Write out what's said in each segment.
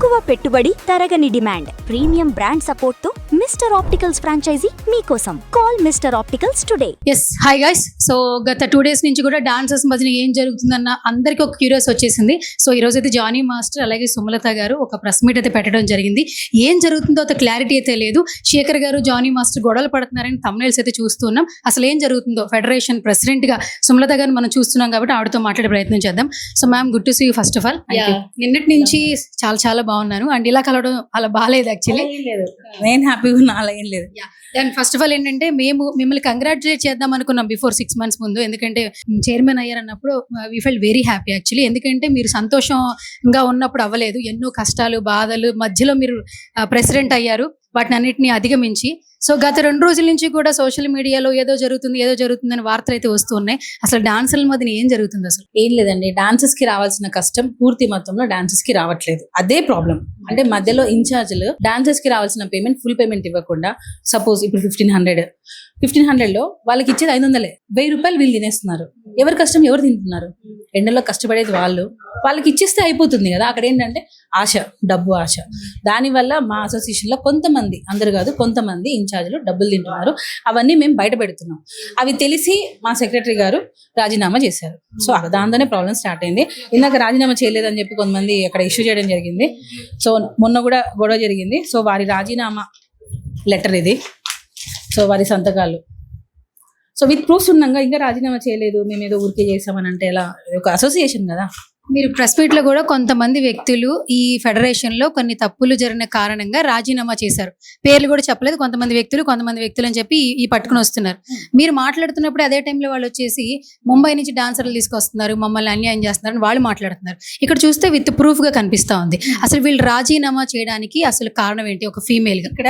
తక్కువ పెట్టుబడి, తరగని డిమాండ్, ప్రీమియం బ్రాండ్ సపోర్ట్ తో మిస్టర్ ఆప్టికల్స్ ఫ్రాంచైజీ మీకోసం. Call Mister Opticals today. Yes, hi guys. So గత 2 days నుంచి కూడా డాన్సర్స్ మధ్యన ఏం జరుగుతుందన్న అందరికీ ఒక క్యూరియస్ వచ్చేసింది. సో ఈ రోజు అయితే జానీ మాస్టర్ అలాగే సుమలత గారు ఒక ప్రెస్ మీట్ అయితే పెట్టడం జరిగింది. ఏం జరుగుతుందో అంత క్లారిటీ అయితే లేదు. శేఖర్ గారు జానీ మాస్టర్ గొడవలు పడుతున్నారని thumbnails అయితే చూస్తున్నాం. అసలు ఏం జరుగుతుందో ఫెడరేషన్ ప్రెసిడెంట్ గా సుమలత గారిని మనం చూస్తున్నాం కాబట్టి ఆవిడతో మాట్లాడే ప్రయత్నం చేద్దాం. So ma'am, good to see you first of all. నిన్నటి నుంచి చాలా చాలా బాగున్నాను అండ్ ఇలా కలవడం అలా బాగాలేదు యాక్చువల్లీ. నేను హ్యాపీగా ఉన్నా, అలా ఏం లేదు. అండ్ ఫస్ట్ ఆఫ్ ఆల్ ఏంటంటే మేము మిమ్మల్ని కంగ్రాచులేట్ చేద్దాం అనుకున్నాం బిఫోర్ 6 months ముందు. ఎందుకంటే చైర్మన్ అయ్యారు అన్నప్పుడు we felt very happy actually. ఎందుకంటే మీరు సంతోషంగా ఉన్నప్పుడు అవ్వలేదు, ఎన్నో కష్టాలు బాధలు మధ్యలో మీరు ప్రెసిడెంట్ అయ్యారు, వాటిని అన్నింటినీ అధిగమించి. సో గత 2 రోజుల నుంచి కూడా సోషల్ మీడియాలో ఏదో జరుగుతుందని వార్తలు అయితే వస్తూ ఉన్నాయి. అసలు డాన్సర్ల మధ్య ఏం జరుగుతుంది? అసలు ఏం లేదండి, డాన్సర్స్ కి రావాల్సిన కష్టం పూర్తి మొత్తంలో డాన్సర్స్ కి రావట్లేదు. అదే ప్రాబ్లం. అంటే మధ్యలో ఇన్ఛార్జ్లు డాన్సర్స్ కి రావాల్సిన పేమెంట్, ఫుల్ పేమెంట్ ఇవ్వకుండా, సపోజ్ ఇప్పుడు 1500 లో వాళ్ళకి ఇచ్చేది 500, 1000 రూపాయలు వీళ్ళు తినేస్తున్నారు. ఎవరి కష్టం ఎవరు తింటున్నారు? ఎండలో కష్టపడేది వాళ్ళకి ఇచ్చేస్తే అయిపోతుంది కదా. అక్కడ ఏంటంటే ఆశ, డబ్బు ఆశ. దానివల్ల మా అసోసియేషన్ లో కొంతమంది, అందరు కాదు కొంతమంది ఇన్ఛార్జ్లు డబ్బులు తింటున్నారు. అవన్నీ మేము బయట పెడుతున్నాం. అవి తెలిసి మా సెక్రటరీ గారు రాజీనామా చేశారు. సో దాంతోనే ప్రాబ్లం స్టార్ట్ అయింది. ఇందాక రాజీనామా చేయలేదని చెప్పి కొంతమంది అక్కడ ఇష్యూ చేయడం జరిగింది. సో మొన్న కూడా గొడవ జరిగింది. సో వారి రాజీనామా లెటర్ ఇది. సో వారి సంతకాలు, సో విత్ ప్రూఫ్స్ ఉన్నాగా ఇంకా రాజీనామా చేయలేదు, మేము ఏదో ఊరికే చేసామని అంటే ఎలా? ఒక అసోసియేషన్ కదా. మీరు ప్రెస్ మీట్ లో కూడా కొంతమంది వ్యక్తులు ఈ ఫెడరేషన్ లో కొన్ని తప్పులు జరిగిన కారణంగా రాజీనామా చేశారు. పేర్లు కూడా చెప్పలేదు. కొంతమంది వ్యక్తులు అని చెప్పి ఈ పట్టుకుని వస్తున్నారు. మీరు మాట్లాడుతున్నప్పుడు అదే టైంలో వాళ్ళు వచ్చేసి ముంబై నుంచి డాన్సర్లు తీసుకొస్తున్నారు, మమ్మల్ని అన్యాయం చేస్తున్నారు అని వాళ్ళు మాట్లాడుతున్నారు. ఇక్కడ చూస్తే విత్ ప్రూఫ్ గా కనిపిస్తా ఉంది. అసలు వీళ్ళు రాజీనామా చేయడానికి అసలు కారణం ఏంటి? ఒక ఫీమేల్ గా ఇక్కడ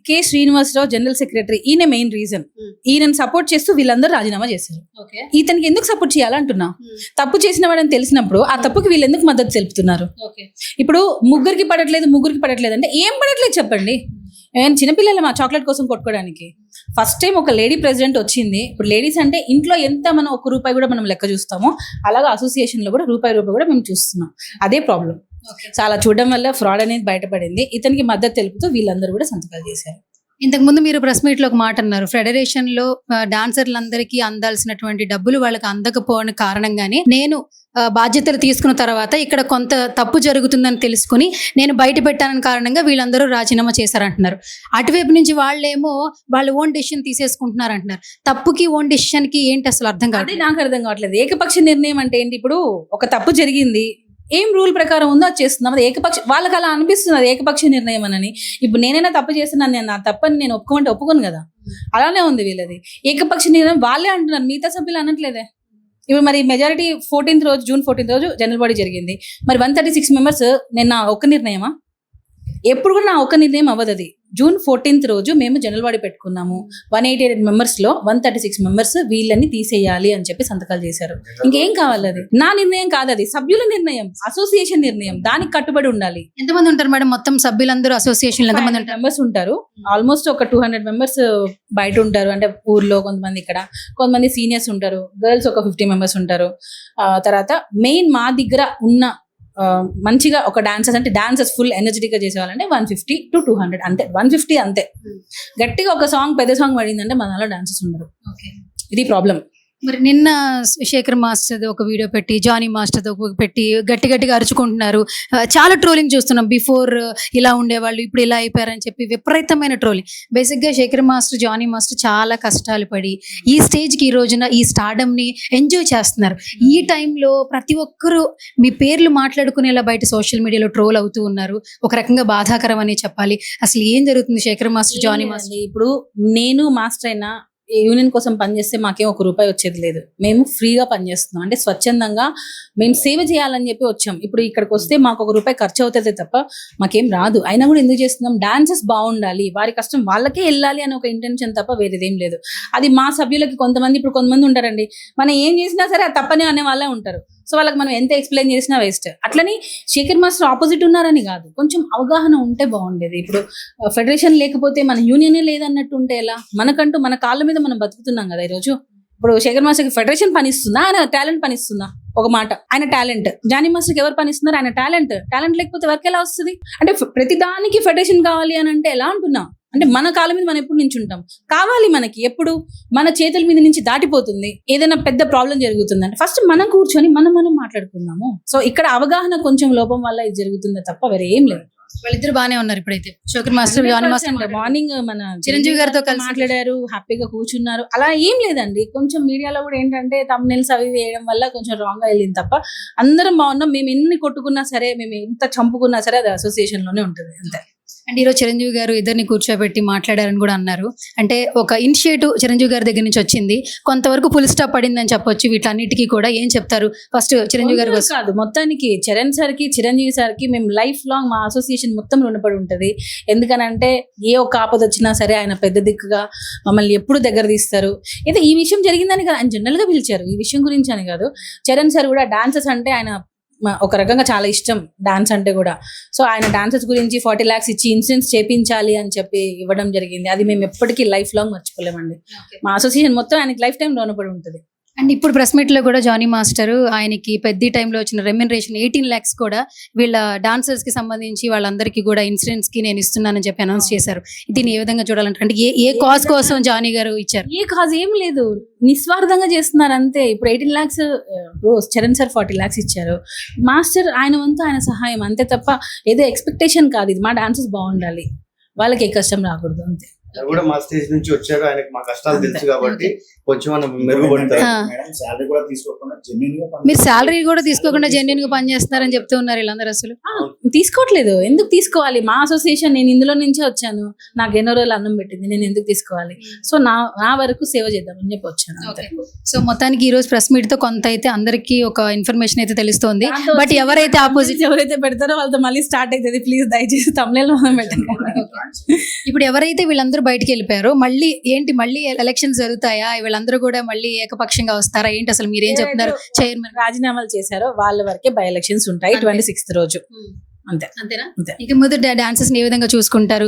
కె శ్రీనివాసరావు జనరల్ సెక్రటరీ, ఈయన మెయిన్ రీజన్. ఈయనను సపోర్ట్ చేస్తూ వీళ్ళందరూ రాజీనామా చేశారు. ఇతనికి ఎందుకు సపోర్ట్ చేయాలంటున్నా? తప్పు చేసిన వాడని తెలిసినప్పుడు ఆ తప్పుకి వీళ్ళు ఎందుకు మద్దతు తెలుపుతున్నారు? ఇప్పుడు ముగ్గురికి పడట్లేదు అంటే ఏం పడట్లేదు చెప్పండి. చిన్నపిల్లలు మా చాక్లెట్ కోసం కొట్టుకోవడానికి ఫస్ట్ టైం ఒక లేడీ ప్రెసిడెంట్ వచ్చింది. ఇప్పుడు లేడీస్ అంటే ఇంట్లో ఎంత మనం 1 రూపాయి కూడా మనం లెక్క చూస్తామో, అలాగా అసోసియేషన్ లో కూడా రూపాయి కూడా మేము చూస్తున్నాం. అదే ప్రాబ్లం. చాలా చూడడం వల్ల ఫ్రాడ్ అనేది బయటపడింది. ఇతనికి మద్దతు తెలుపుతూ వీళ్ళందరూ కూడా సంతకాలు చేశారు. ఇంతకు ముందు మీరు ప్రెస్ మీట్ లో ఒక మాట అన్నారు, ఫెడరేషన్ లో డాన్సర్లందరికీ అందాల్సినటువంటి డబ్బులు వాళ్ళకి అందకపోవడం కారణంగానే నేను బాధ్యతలు తీసుకున్న తర్వాత ఇక్కడ కొంత తప్పు జరుగుతుందని తెలుసుకుని నేను బయట పెట్టానని కారణంగా వీళ్ళందరూ రాజీనామా చేశారంటున్నారు. అటువైపు నుంచి వాళ్ళేమో వాళ్ళు ఓన్ డెసిషన్ తీసేసుకుంటున్నారు అంటున్నారు. తప్పుకి ఓన్ డెసిషన్ కి ఏంటి అసలు అర్థం కాదు? నాకు అర్థం కావట్లేదు. ఏకపక్ష నిర్ణయం అంటే ఏంటి? ఇప్పుడు ఒక తప్పు జరిగింది, ఏం రూల్ ప్రకారం ఉందో అది చేస్తున్నాం. అది వాళ్ళకి అలా అనిపిస్తుంది అది ఏకపక్ష నిర్ణయం అని. ఇప్పుడు నేనైనా తప్పు చేస్తున్నాను, నేను నా తప్పని నేను ఒప్పుకోను కదా. అలానే ఉంది వీళ్ళది. ఏకపక్ష నిర్ణయం వాళ్ళే అంటున్నారు, మిగతా సభ్యులు అనట్లేదే. ఇప్పుడు మరి మెజారిటీ జూన్ 14th రోజు జనరల్ బాడీ జరిగింది. మరి 136 members నేను నా ఒక్క నిర్ణయమా? ఎప్పుడు కూడా నా ఒక్క నిర్ణయం అవ్వదు. అది June 14th రోజు మేము జనరల్ బాడీ పెట్టుకున్నాము. 188 members లో 136 members వీళ్ళని తీసేయాలి అని చెప్పి సంతకాలు చేశారు. ఇంకేం కావాలి? అది నా నిర్ణయం కాదు, అది సభ్యుల నిర్ణయం, అసోసియేషన్ నిర్ణయం. దానికి కట్టుబడి ఉండాలి. ఎంతమంది ఉంటారు మేడం మొత్తం సభ్యులందరూ అసోసియేషన్? ఎంతమంది ఉంటారు? members ఉంటారు. ఆల్మోస్ట్ ఒక 200 members బయట ఉంటారు. అంటే ఊర్లో కొంతమంది, ఇక్కడ కొంతమంది సీనియర్స్ ఉంటారు. గర్ల్స్ ఒక 50 members ఉంటారు. తర్వాత మెయిన్ మా దగ్గర ఉన్న మంచిగా ఒక డాన్సర్స్ ఫుల్ ఎనర్జెటిక్ గా చేసేవాళ్ళంటే 150 to 200 అంతే. 150 అంతే. గట్టిగా ఒక సాంగ్, పెద్ద సాంగ్ పడిందంటే మనలో డాన్సర్స్ ఉండరు. ఇది ప్రాబ్లం. మరి నిన్న శేఖర్ మాస్టర్ ఒక వీడియో పెట్టి, జానీ మాస్టర్ పెట్టి గట్టిగా అరుచుకుంటున్నారు. చాలా ట్రోలింగ్ చూస్తున్నాం. బిఫోర్ ఇలా ఉండేవాళ్ళు, ఇప్పుడు ఇలా అయిపోయారని చెప్పి విపరీతమైన ట్రోలింగ్. బేసిక్గా శేఖర్ మాస్టర్, జానీ మాస్టర్ చాలా కష్టాలు పడి ఈ స్టేజ్కి, ఈ రోజున ఈ స్టార్డమ్ని ఎంజాయ్ చేస్తున్నారు. ఈ టైంలో ప్రతి ఒక్కరూ మీ పేర్లు మాట్లాడుకునేలా బయట సోషల్ మీడియాలో ట్రోల్ అవుతూ ఉన్నారు. ఒక రకంగా బాధాకరం అని చెప్పాలి. అసలు ఏం జరుగుతుంది శేఖర్ మాస్టర్, జానీ మాస్టర్? ఇప్పుడు నేను మాస్టర్ అయినా యూనియన్ కోసం పనిచేస్తే మాకేం 1 రూపాయి వచ్చేది లేదు. మేము ఫ్రీగా పనిచేస్తున్నాం. అంటే స్వచ్ఛందంగా మేము సేవ చేయాలని చెప్పి వచ్చాం. ఇప్పుడు ఇక్కడికి వస్తే మాకు 1 రూపాయి ఖర్చు అవుతుంది తప్ప మాకేం రాదు. అయినా కూడా ఎందుకు చేస్తున్నాం? డాన్సెస్ బాగుండాలి, వారి కష్టం వాళ్ళకే వెళ్ళాలి అని ఒక ఇంటెన్షన్ తప్ప వేరేదేం లేదు. అది మా సభ్యులకి కొంతమంది ఉంటారండి, మనం ఏం చేసినా సరే అది తప్పనే అనే వాళ్ళే ఉంటారు. సో వాళ్ళకి మనం ఎంత ఎక్స్ప్లెయిన్ చేసినా వేస్ట్. అట్లని శేఖర్ మాస్టర్ ఆపోజిట్ ఉన్నారని కాదు, కొంచెం అవగాహన ఉంటే బాగుండేది. ఇప్పుడు ఫెడరేషన్ లేకపోతే మన యూనియనే లేదన్నట్టు ఉంటే ఎలా? మనకంటూ మన కాళ్ళ మీద మనం బతుకుతున్నాం కదా ఈరోజు. ఇప్పుడు శేఖర్ మాస్టర్కి ఫెడరేషన్ పని ఇస్తుందా, ఆయన టాలెంట్ పని ఇస్తుందా? ఒక మాట, ఆయన టాలెంట్. జానీ మాస్టర్కి ఎవరు పని ఇస్తున్నారు? ఆయన టాలెంట్ లేకపోతే వర్క్ ఎలా వస్తుంది? అంటే ప్రతి దానికి ఫెడరేషన్ కావాలి అని అంటే ఎలా అంటున్నా? అంటే మన కాళ్ళ మీద మనం ఎప్పుడు నించుంటాం? కావాలి మనకి, ఎప్పుడు మన చేతుల మీద నుంచి దాటిపోతుంది ఏదైనా పెద్ద ప్రాబ్లం జరుగుతుందంటే ఫస్ట్ మనం కూర్చొని మనం మాట్లాడుకుందాము. సో ఇక్కడ అవగాహన కొంచెం లోపం వల్ల ఇది జరుగుతుందే తప్ప వేరే ఏం లేదు. వాళ్ళిద్దరు బానే ఉన్నారు ఇప్పుడైతే. Shekhar master, Jani master morning మన చిరంజీవి గారితో కలిసి మాట్లాడారు, హ్యాపీగా కూర్చున్నారు. అలా ఏం లేదండి. కొంచెం మీడియాలో కూడా ఏంటంటే thumbnails అవి వేయడం వల్ల కొంచెం రాంగ్ గా వెళ్ళింది తప్ప అందరం బాగున్నాం. మేము ఎన్ని కొట్టుకున్నా సరే, మేము ఎంత చంపుకున్నా సరే అది అసోసియేషన్ లోనే ఉంటుంది అంతే. అండ్ ఈరోజు చిరంజీవి గారు ఇద్దరిని కూర్చోబెట్టి మాట్లాడారని కూడా అన్నారు. అంటే ఒక ఇనిషియేటివ్ చిరంజీవి గారి దగ్గర నుంచి వచ్చింది, కొంతవరకు ఫుల్ స్టాప్ పడిందని చెప్పొచ్చు. వీటన్నిటికీ కూడా ఏం చెప్తారు? ఫస్ట్ చిరంజీవి గారు కాదు, మొత్తానికి చరణ్ సార్ కి, చిరంజీవి సార్ కి మేము లైఫ్ లాంగ్ మా అసోసియేషన్ మొత్తం రుణపడి ఉంటది. ఎందుకనంటే ఏ ఒక్క ఆపద వచ్చినా సరే ఆయన పెద్ద దిక్కుగా మమ్మల్ని ఎప్పుడు దగ్గర తీస్తారు. అయితే ఈ విషయం జరిగిందని కాదు, ఆయన జనరల్ గా పిలిచారు, ఈ విషయం గురించి అని కాదు. చరణ్ సార్ కూడా డాన్సెస్ అంటే ఆయన ఒక రకంగా చాలా ఇష్టం, డాన్స్ అంటే కూడా. సో ఆయన డాన్సెస్ గురించి 40 lakhs ఇచ్చి ఇన్సూరెన్స్ చేపించాలి అని చెప్పి ఇవ్వడం జరిగింది. అది మేము ఎప్పటికీ లైఫ్ లాంగ్ మర్చిపోలేమండి. మా అసోసియేషన్ మొత్తం ఆయనకి లైఫ్ టైం లోనపడి ఉంటుంది. అండ్ ఇప్పుడు ప్రెస్ మీట్ లో కూడా జానీ మాస్టర్ ఆయనకి పెద్ద టైంలో వచ్చిన రెమ్యునరేషన్ 18 lakhs కూడా వీళ్ళ డాన్సర్స్ కి సంబంధించి వాళ్ళందరికీ కూడా ఇన్సూరెన్స్ కి నేను ఇస్తున్నానని చెప్పి అనౌన్స్ చేశారు. దీన్ని ఏ విధంగా చూడాలంటే, అంటే ఏ కాజ్ కోసం జానీ గారు ఇచ్చారు? ఏ కాజ్ ఏం లేదు, నిస్వార్థంగా చేస్తున్నారు అంతే. ఇప్పుడు 18 lakhs చరణ్ సార్ 40 lakhs ఇచ్చారు. మాస్టర్ ఆయన వంతు ఆయన సహాయం అంతే తప్ప ఏదో ఎక్స్పెక్టేషన్ కాదు. ఇది మా డాన్సెస్ బాగుండాలి, వాళ్ళకి ఏ కష్టం రాకూడదు అంతే. కూడా మా స్టేజ్ నుంచి వచ్చారు, ఆయనకి మా కష్టాలు తెలుసు కాబట్టి కొంచెం మనం మెరుగుపడతారు. మీరు శాలరీ కూడా తీసుకోకుండా జెన్యున్ గా పనిచేస్తున్నారని చెప్తూ ఉన్నారు వీళ్ళందరూ. అసలు తీసుకోవట్లేదు, ఎందుకు తీసుకోవాలి? మా అసోసియేషన్, నేను ఇందులో నుంచే వచ్చాను, నాకు ఎన్నో రోజులు అన్నం పెట్టింది, నేను ఎందుకు తీసుకోవాలి? సో నా వరకు సేవ చేద్దామని చెప్పి వచ్చాను. సో మొత్తానికి ఈ రోజు ప్రెస్ మీట్ తో కొంత అయితే అందరికి ఒక ఇన్ఫర్మేషన్ అయితే తెలుస్తోంది. బట్ ఎవరైతే ఆపోజిట్ ఎవరైతే పెడతారో వాళ్ళతో మళ్ళీ స్టార్ట్ అవుతుంది. ప్లీజ్ దయచేసి తమిళలో మనం పెట్టండి. ఇప్పుడు ఎవరైతే వీళ్ళందరూ బయటికి వెళ్ళిపోయారో మళ్ళీ ఏంటి, మళ్ళీ ఎలక్షన్స్ జరుగుతాయా? వీళ్ళందరూ కూడా మళ్ళీ ఏకపక్షంగా వస్తారా ఏంటి? అసలు మీరేం చెప్తున్నారు? చైర్మన్ రాజీనామాలు చేశారో వాళ్ళ వరకే బై ఎలక్షన్స్ ఉంటాయి 26th రోజు. అంతేనా? ఇక ముందు డాన్సెస్ ఏ విధంగా చూసుకుంటారు?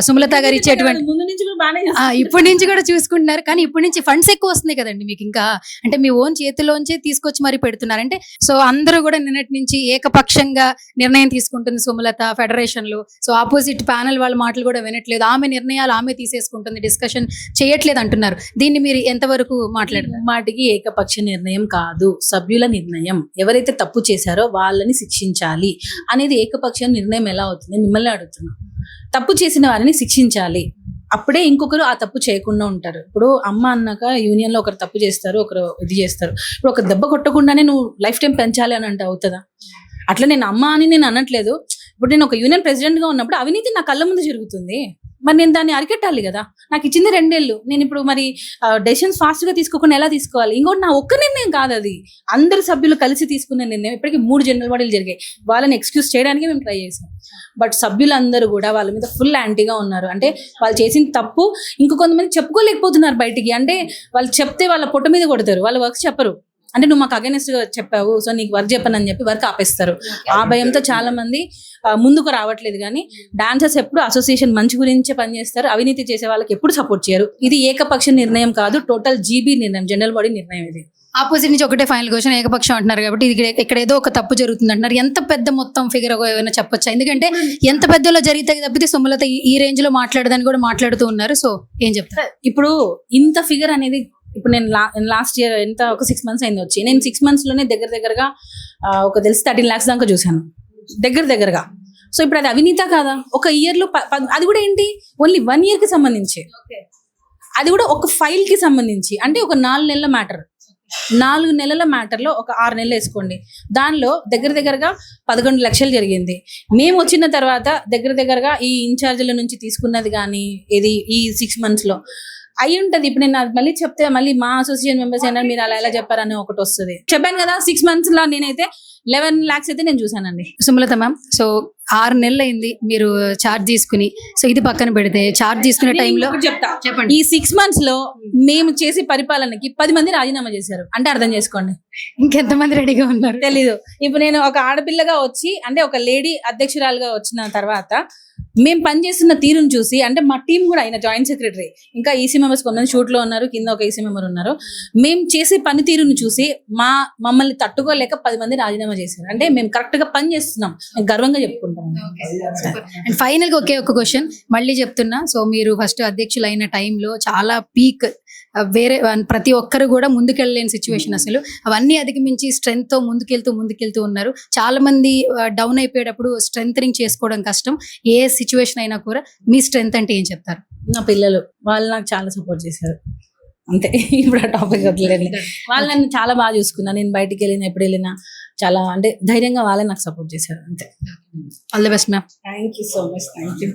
సుమలత గారు ఇచ్చేటువంటి ముందు నుంచి కూడా బాగానే ఇప్పటి నుంచి కూడా చూసుకుంటున్నారు, కానీ ఇప్పటి నుంచి ఫండ్స్ ఎక్కువ వస్తున్నాయి కదండి మీకు. ఇంకా అంటే మీ ఓన్ చేతిలోంచే తీసుకొచ్చి మరి పెడుతున్నారంటే, సో అందరూ కూడా నిన్నటి నుంచి ఏకపక్షంగా నిర్ణయం తీసుకుంటుంది సుమలత ఫెడరేషన్ లో. సో ఆపోజిట్ ప్యానల్ వాళ్ళ మాటలు కూడా వినట్లేదు, ఆమె నిర్ణయాలు ఆమె తీసేసుకుంటుంది, డిస్కషన్ చేయట్లేదు అంటున్నారు. దీన్ని మీరు ఎంతవరకు మాట్లాడారు? మాటికి ఏకపక్ష నిర్ణయం కాదు, సభ్యుల నిర్ణయం. ఎవరైతే తప్పు చేశారో వాళ్ళని శిక్షించాలి అనేది ఏకపక్ష నిర్ణయం ఎలా అవుతుంది? మిమ్మల్ని అడుగుతున్నా. తప్పు చేసిన వారిని శిక్షించాలి, అప్పుడే ఇంకొకరు ఆ తప్పు చేయకుండా ఉంటారు. ఇప్పుడు అమ్మ అన్నాక యూనియన్ లో ఒకరు తప్పు చేస్తారు, ఒకరు ఇది చేస్తారు. ఇప్పుడు ఒక దెబ్బ కొట్టకుండానే నువ్వు లైఫ్ టైం పెంచాలి అని అంటే అవుతుందా? అట్లా నేను అమ్మ అని నేను అనట్లేదు. ఇప్పుడు నేను ఒక యూనియన్ ప్రెసిడెంట్ గా ఉన్నప్పుడు అవినీతి నా కళ్ళ ముందు జరుగుతుంది, మరి నేను దాన్ని అరికట్టాలి కదా. నాకు ఇచ్చింది 2 ఏళ్ళు, నేను ఇప్పుడు మరి డెసిషన్స్ ఫాస్ట్ గా తీసుకోకుండా ఎలా తీసుకోవాలి? ఇంకోటి నా ఒక్క నిర్ణయం కాదు, అది అందరు సభ్యులు కలిసి తీసుకున్న నిర్ణయం. ఇప్పటికీ 3 జనరల్ బాడీలు జరిగాయి, వాళ్ళని ఎక్స్క్యూజ్ చేయడానికి మేము ట్రై చేసాం. బట్ సభ్యులందరూ కూడా వాళ్ళ మీద ఫుల్ యాంటీగా ఉన్నారు. అంటే వాళ్ళు చేసిన తప్పు ఇంకో కొంతమంది చెప్పుకోలేకపోతున్నారు బయటికి. అంటే వాళ్ళు చెప్తే వాళ్ళ పొట్ట మీద కొడతారు, వాళ్ళ వర్క్ చెప్పరు. అంటే నువ్వు మాకు అగైనెస్ట్ గా చెప్పావు, సో నీకు వర్క్ చెప్పనని చెప్పి వర్క్ ఆపేస్తారు. ఆ భయంతో చాలా మంది ముందుకు రావట్లేదు. కానీ డాన్సర్స్ ఎప్పుడు అసోసియేషన్ మంచి గురించే పనిచేస్తారు, అవినీతి చేసే వాళ్ళకి ఎప్పుడు సపోర్ట్ చేయరు. ఇది ఏకపక్ష నిర్ణయం కాదు, టోటల్ జీబీ నిర్ణయం, జనరల్ బాడీ నిర్ణయం. ఇది ఆపోజిట్ నుంచి ఒకటే ఫైనల్ క్వశ్చన్, ఏకపక్షం అంటున్నారు కాబట్టి ఇక్కడ ఏదో ఒక తప్పు జరుగుతుంది అంటున్నారు. ఎంత పెద్ద మొత్తం ఫిగర్ ఏమైనా చెప్పొచ్చా? ఎందుకంటే ఎంత పెద్దలో జరిగితే తప్పితే సుమలత ఈ రేంజ్ లో మాట్లాడదని కూడా మాట్లాడుతూ ఉన్నారు. సో ఏం చెప్తారు? ఇప్పుడు ఇంత ఫిగర్ అనేది, ఇప్పుడు నేను లాస్ట్ ఇయర్ ఎంత ఒక 6 months అయింది వచ్చి, నేను 6 months లోనే దగ్గరగా ఒక తెలిసి 13 lakhs దాకా చూసాను దగ్గరగా. సో ఇప్పుడు అది అవినీత కాదా? ఒక ఇయర్ లో అది కూడా ఏంటి, ఓన్లీ 1 year కి సంబంధించి, అది కూడా ఒక ఫైల్ కి సంబంధించి. అంటే ఒక 4 నెలల మ్యాటర్, 4 నెలల మ్యాటర్ లో ఒక 6 నెలలు వేసుకోండి, దానిలో దగ్గరగా 11 లక్షలు జరిగింది. మేము వచ్చిన తర్వాత దగ్గరగా ఈ ఇన్ఛార్జీల నుంచి తీసుకున్నది కానీ ఇది ఈ 6 months లో అయి ఉంటది. ఇప్పుడు నేను మళ్ళీ చెప్తే మళ్ళీ మా అసోసియేషన్ మెంబర్స్ అయినా మీరు అలా ఎలా చెప్పారని ఒకటి వస్తుంది. చెప్పాను కదా, 6 months లో నేనైతే 11 lakhs అయితే నేను చూసానండి. సుమలత మ్యామ్, సో 6 నెలలు అయింది మీరు ఛార్జ్ తీసుకుని. సో ఇది పక్కన పెడితే ఛార్జ్ తీసుకునే టైంలో చెప్తా, చెప్పండి. ఈ 6 months లో మేము చేసే పరిపాలనకి 10 మంది రాజీనామా చేశారు. అంటే అర్థం చేసుకోండి ఇంకెంతమంది రెడీగా ఉన్నారు తెలీదు. ఇప్పుడు నేను ఒక ఆడపిల్లగా వచ్చి, అంటే ఒక లేడీ అధ్యక్షురాలుగా వచ్చిన తర్వాత మేము పనిచేస్తున్న తీరును చూసి, అంటే మా టీం కూడా ఆయన జాయింట్ సెక్రటరీ, ఇంకా ఈసీ మెంబర్స్ కొంతమంది షూట్ లో ఉన్నారు, కింద ఒక ఈసీ మెంబర్ ఉన్నారు. మేము చేసే పనితీరును చూసి మమ్మల్ని తట్టుకోలేక 10 మంది రాజీనామా చేశారు. అంటే మేము కరెక్ట్ గా పని చేస్తున్నాం, మేము గర్వంగా చెప్పుకుంటాం. అండ్ ఫైనల్ గా ఒకే ఒక క్వశ్చన్ మళ్ళీ చెప్తున్నా. సో మీరు ఫస్ట్ అధ్యక్షులు అయిన టైంలో చాలా పీక్, వేరే ప్రతి ఒక్కరు కూడా ముందుకెళ్ళలేని సిచ్యువేషన్, అసలు అవన్నీ అధిగమించి స్ట్రెంగ్త్ తో ముందుకెళ్తూ ఉన్నారు. చాలా మంది డౌన్ అయిపోయేటప్పుడు స్ట్రెంగ్ చేసుకోవడం కష్టం. ఏ సిచ్యువేషన్ అయినా కూడా మీ స్ట్రెంగ్త్ అంటే ఏం చెప్తారు? నా పిల్లలు, వాళ్ళు నాకు చాలా సపోర్ట్ చేశారు. అంతే, ఇప్పుడు ఆ టాపిక్ వదిలేదు. వాళ్ళు నన్ను చాలా బాగా చూసుకున్నారు. నేను బయటికి వెళ్ళినా, ఎప్పుడు వెళ్ళినా చాలా అంటే ధైర్యంగా వాళ్ళే నాకు సపోర్ట్ చేశారు. అంతే. All the best ma'am. Thank you so much. Thank you.